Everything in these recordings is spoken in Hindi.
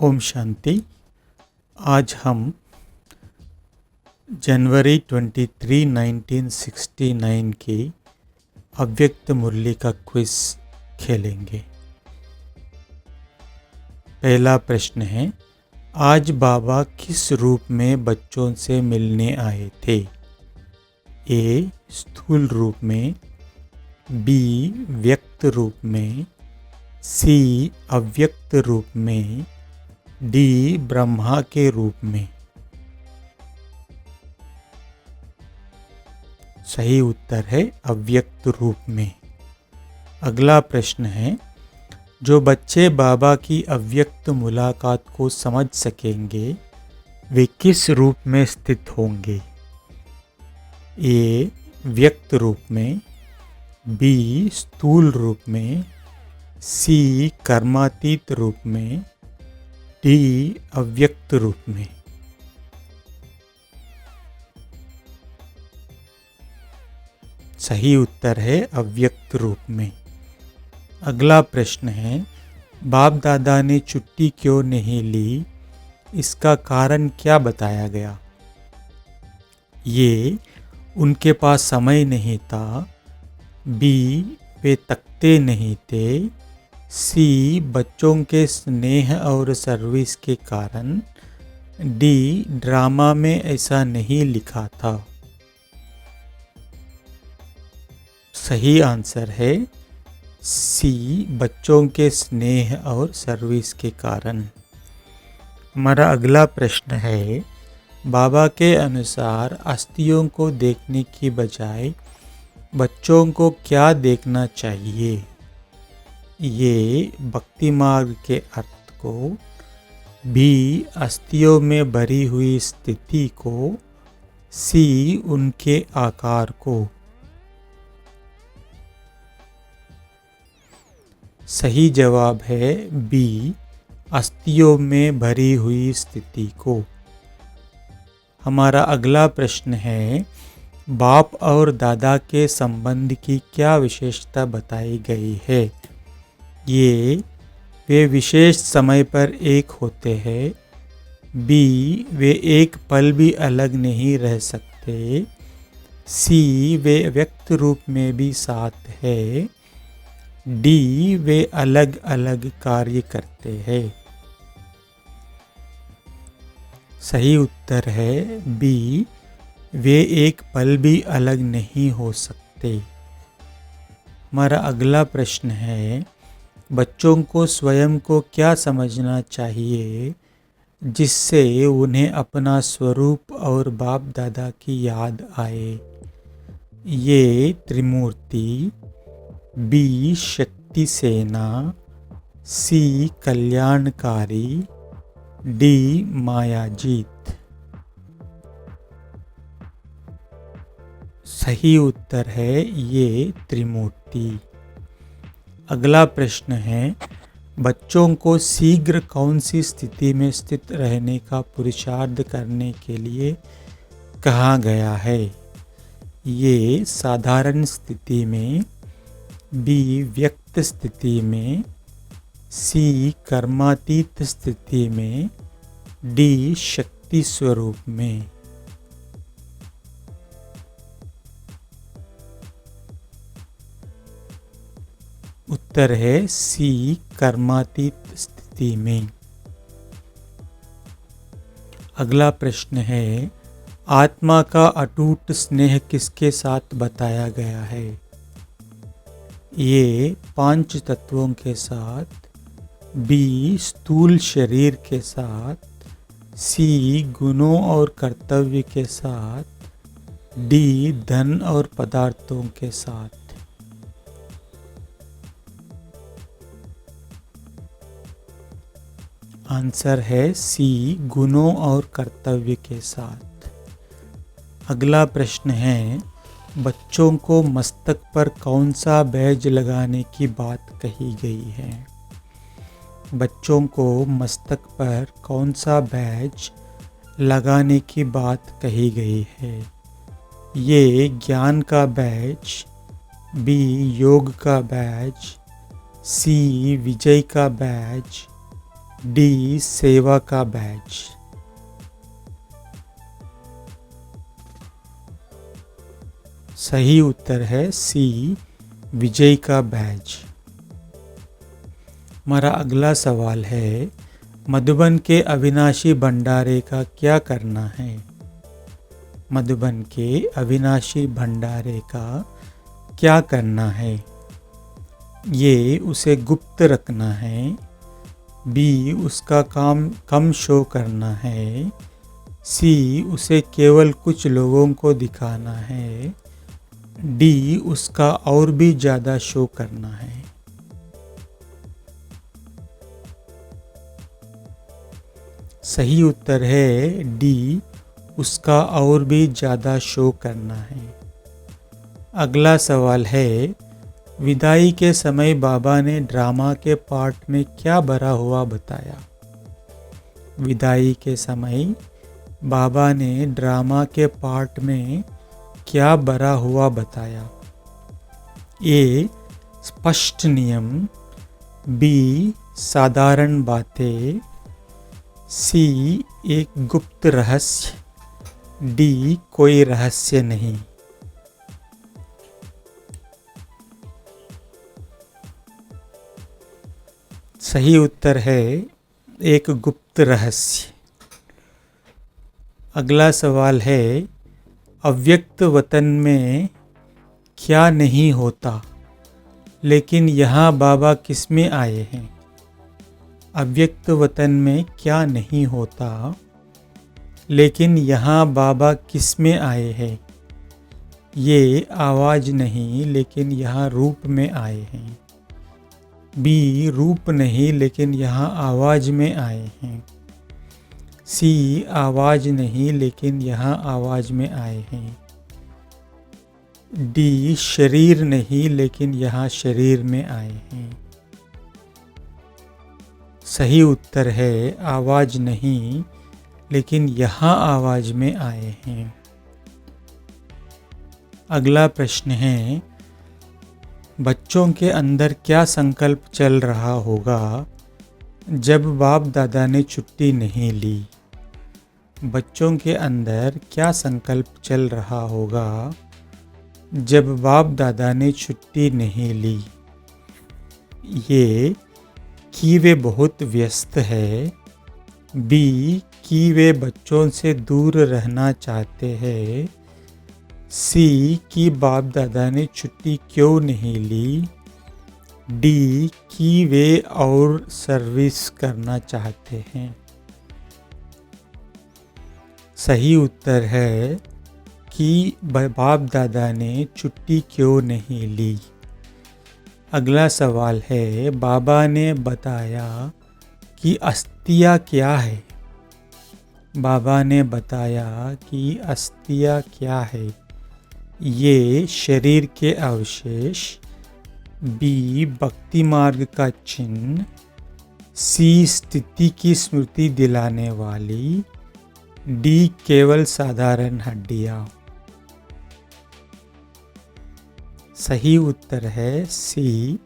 ओम शांति। आज हम जनवरी 23, 1969 की अव्यक्त मुरली का क्विज खेलेंगे। पहला प्रश्न है, आज बाबा किस रूप में बच्चों से मिलने आए थे? ए. स्थूल रूप में, बी. व्यक्त रूप में, सी. अव्यक्त रूप में, डी. ब्रह्मा के रूप में। सही उत्तर है अव्यक्त रूप में। अगला प्रश्न है, जो बच्चे बाबा की अव्यक्त मुलाकात को समझ सकेंगे वे किस रूप में स्थित होंगे? ए. व्यक्त रूप में, बी. स्थूल रूप में, सी. कर्मातीत रूप में, डी. अव्यक्त रूप में। सही उत्तर है अव्यक्त रूप में। अगला प्रश्न है, बाप दादा ने छुट्टी क्यों नहीं ली? इसका कारण क्या बताया गया? ये उनके पास समय नहीं था, बी. वे तकते नहीं थे, सी. बच्चों के स्नेह और सर्विस के कारण, डी. ड्रामा में ऐसा नहीं लिखा था। सही आंसर है सी. बच्चों के स्नेह और सर्विस के कारण। हमारा अगला प्रश्न है, बाबा के अनुसार अस्थियों को देखने की बजाय बच्चों को क्या देखना चाहिए? ये भक्ति मार्ग के अर्थ को, बी. अस्थियों में भरी हुई स्थिति को, सी. उनके आकार को। सही जवाब है बी. अस्थियों में भरी हुई स्थिति को। हमारा अगला प्रश्न है, बाप और दादा के संबंध की क्या विशेषता बताई गई है? ये वे विशेष समय पर एक होते हैं, बी. वे एक पल भी अलग नहीं रह सकते, सी. वे व्यक्त रूप में भी साथ है, डी. वे अलग अलग कार्य करते हैं। सही उत्तर है बी. वे एक पल भी अलग नहीं हो सकते। हमारा अगला प्रश्न है, बच्चों को स्वयं को क्या समझना चाहिए जिससे उन्हें अपना स्वरूप और बाप दादा की याद आए? ये त्रिमूर्ति, बी. शक्ति सेना, सी. कल्याणकारी, डी. मायाजीत। सही उत्तर है ये त्रिमूर्ति। अगला प्रश्न है, बच्चों को शीघ्र कौन सी स्थिति में स्थित रहने का पुरुषार्थ करने के लिए कहा गया है? ये साधारण स्थिति में, बी. व्यक्त स्थिति में, सी. कर्मातीत स्थिति में, डी. शक्ति स्वरूप में। उत्तर है सी. कर्मातीत स्थिति में। अगला प्रश्न है, आत्मा का अटूट स्नेह किसके साथ बताया गया है? ये 5 तत्वों के साथ, बी. स्थूल शरीर के साथ, सी. गुणों और कर्तव्य के साथ, डी. धन और पदार्थों के साथ। आंसर है सी. गुणों और कर्तव्य के साथ। अगला प्रश्न है, बच्चों को मस्तक पर कौन सा बैज लगाने की बात कही गई है? बच्चों को मस्तक पर कौन सा बैज लगाने की बात कही गई है? ये ज्ञान का बैज, बी. योग का बैज, सी. विजय का बैज, डी सेवा का बैज। सही उत्तर है सी विजय का बैज। हमारा अगला सवाल है मधुबन के अविनाशी भंडारे का क्या करना है। मधुबन के अविनाशी भंडारे का क्या करना है। ये उसे गुप्त रखना है, बी उसका काम कम शो करना है, सी उसे केवल कुछ लोगों को दिखाना है, डी उसका और भी ज़्यादा शो करना है। सही उत्तर है डी उसका और भी ज़्यादा शो करना है। अगला सवाल है विदाई के समय बाबा ने ड्रामा के पार्ट में क्या भरा हुआ बताया। विदाई के समय बाबा ने ड्रामा के पार्ट में क्या भरा हुआ बताया। ए स्पष्ट नियम, बी साधारण बातें, सी एक गुप्त रहस्य, डी कोई रहस्य नहीं। सही उत्तर है एक गुप्त रहस्य। अगला सवाल है अव्यक्त वतन में क्या नहीं होता लेकिन यहाँ बाबा किस में आए हैं। अव्यक्त वतन में क्या नहीं होता लेकिन यहाँ बाबा किस में आए हैं। ये आवाज़ नहीं लेकिन यहाँ रूप में आए हैं, बी रूप नहीं लेकिन यहाँ आवाज़ में आए हैं, सी आवाज़ नहीं लेकिन यहाँ आवाज़ में आए हैं, डी शरीर नहीं लेकिन यहाँ शरीर में आए हैं। सही उत्तर है आवाज़ नहीं लेकिन यहाँ आवाज़ में आए हैं। अगला प्रश्न है बच्चों के अंदर क्या संकल्प चल रहा होगा जब बाप दादा ने छुट्टी नहीं ली। बच्चों के अंदर क्या संकल्प चल रहा होगा जब बाप दादा ने छुट्टी नहीं ली। ये कि वे बहुत व्यस्त है, बी कि वे बच्चों से दूर रहना चाहते हैं, सी कि बाप दादा ने छुट्टी क्यों नहीं ली, डी कि वे और सर्विस करना चाहते हैं। सही उत्तर है कि बाप दादा ने छुट्टी क्यों नहीं ली। अगला सवाल है बाबा ने बताया कि अस्थियाँ क्या है। बाबा ने बताया कि अस्थियाँ क्या है। ये शरीर के अवशेष, बी भक्ति मार्ग का चिन्ह, सी स्थिति की स्मृति दिलाने वाली, डी केवल साधारण हड्डियाँ। सही उत्तर है सी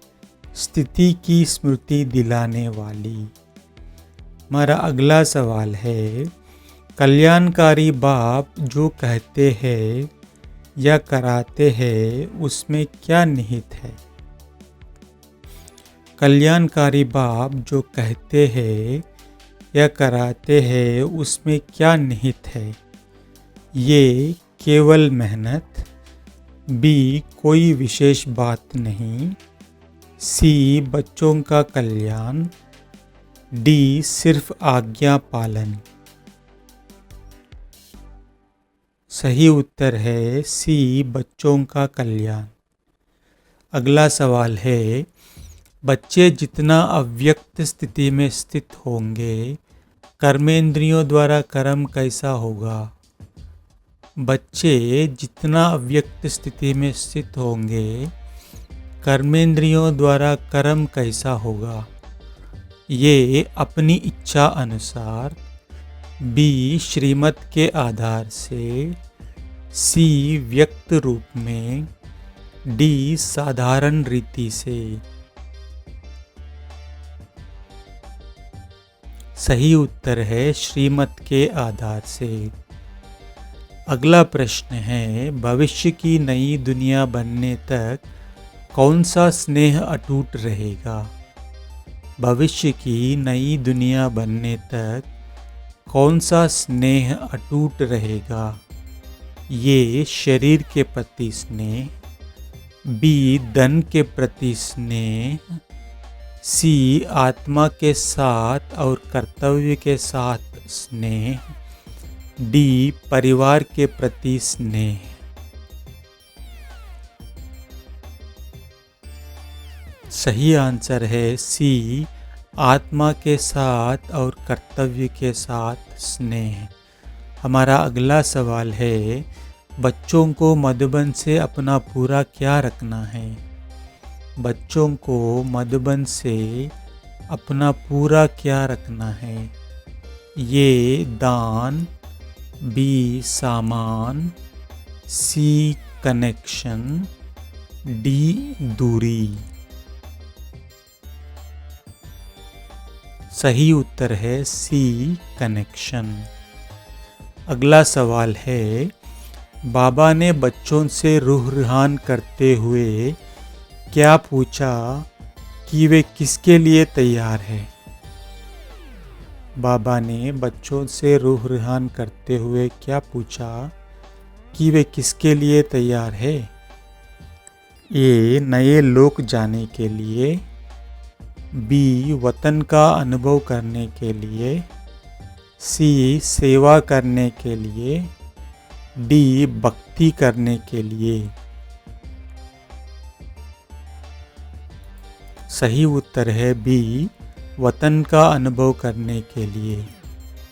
स्थिति की स्मृति दिलाने वाली। हमारा अगला सवाल है कल्याणकारी बाप जो कहते हैं या कराते हैं उसमें क्या निहित है। कल्याणकारी बाप जो कहते हैं या कराते हैं उसमें क्या निहित है। ये केवल मेहनत, बी कोई विशेष बात नहीं, सी बच्चों का कल्याण, डी सिर्फ आज्ञा पालन। सही उत्तर है सी बच्चों का कल्याण। अगला सवाल है बच्चे जितना अव्यक्त स्थिति में स्थित होंगे कर्मेंद्रियों द्वारा कर्म कैसा होगा। बच्चे जितना अव्यक्त स्थिति में स्थित होंगे कर्मेंद्रियों द्वारा कर्म कैसा होगा। ये अपनी इच्छा अनुसार, बी श्रीमत के आधार से, सी व्यक्त रूप में, डी साधारण रीति से। सही उत्तर है श्रीमत के आधार से। अगला प्रश्न है, भविष्य की नई दुनिया बनने तक कौन सा स्नेह अटूट रहेगा? भविष्य की नई दुनिया बनने तक कौन सा स्नेह अटूट रहेगा? ये शरीर के प्रति स्नेह, बी धन के प्रति स्नेह, सी आत्मा के साथ और कर्तव्य के साथ स्नेह, डी परिवार के प्रति स्नेह। सही आंसर है सी आत्मा के साथ और कर्तव्य के साथ स्नेह। हमारा अगला सवाल है, बच्चों को मधुबन से अपना पूरा क्या रखना है? बच्चों को मधुबन से अपना पूरा क्या रखना है? ये दान, बी सामान, सी कनेक्शन, डी दूरी। सही उत्तर है सी कनेक्शन। अगला सवाल है, बाबा ने बच्चों से रूह रुहान करते हुए क्या पूछा कि वे किसके लिए तैयार हैं? बाबा ने बच्चों से रूह रुहान करते हुए क्या पूछा कि वे किसके लिए तैयार है? ए नए लोक जाने के लिए, बी वतन का अनुभव करने के लिए, सी सेवा करने के लिए, डी भक्ति करने के लिए। सही उत्तर है बी वतन का अनुभव करने के लिए।